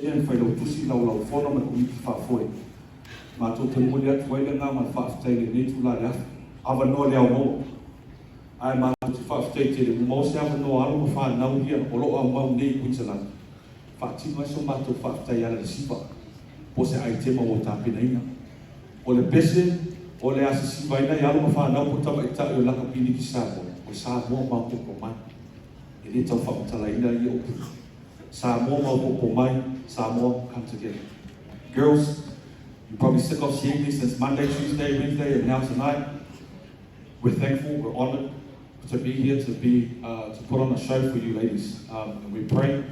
Yen fai lo tusi lau fono ma kumiti whaafoe. Ma tō te mulia tuaile ngā ma whaafutei nei tūla rea. Awa noa leo mo. Ai ma tō te whaafutei te re mo se awa noa alo ma whanau hia o lo au mau nei Queensland. Whaati mai so ma tō whaafutei ala le sipa. Po se ai te mau o tāpina ina. O le pese, o le asa sipa ina i alo ma whanau po Tama'ita'i o laka pini ki Samoa. O Samoa Maopopo Mai. E le tau whaamutala ina i o puna. Samoa Maopopo Mai, Samoa, come together. Girls, you're probably sick of seeing me since Monday, Tuesday, Wednesday, and now tonight. We're thankful, we're honored to be here, to put on a show for you ladies. And we pray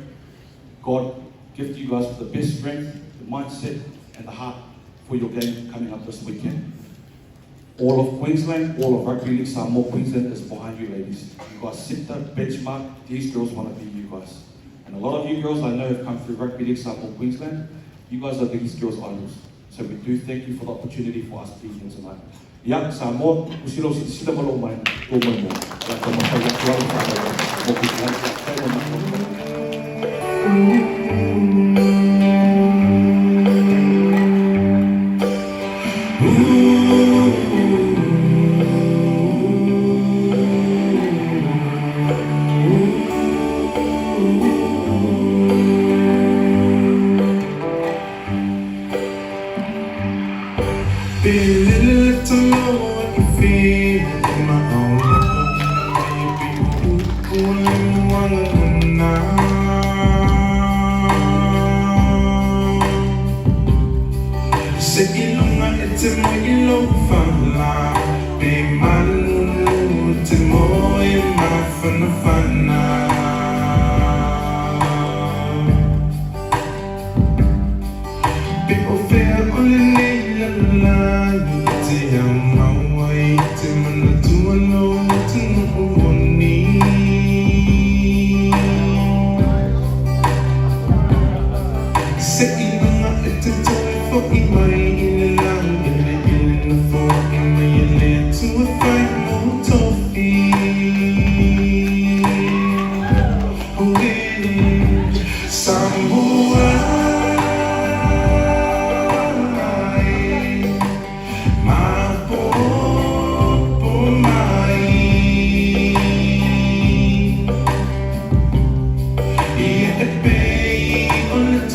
God gift you guys with the best strength, the mindset, and the heart for your game coming up this weekend. All of Queensland, all of Rugby League Samoa Queensland is behind you ladies. You guys set the benchmark. These girls want to be you guys. And a lot of you girls I know have come through Rugby League Samoa Queensland. You guys are these girls' idols. So we do thank you for the opportunity for us to be here tonight. Ia, Samoa, usilo si sila malo mai, tō mai mo. Ia, tō matai ya tuaru whātau, mo ki tai ya tai wa mako. Be a little more what you feel in my own life. Baby, only wanna know now. Say ilunga ete mo ilo fala. Be malu te mo e mafana fana. People feel only la te amawai te mana tuano te nuoni se ilunga e te toi fo i mai i le lau i na fo i mai e le tua whai mo tofi Samoa Be on the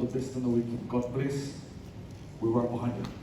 the best in the week. God bless. We're right behind you.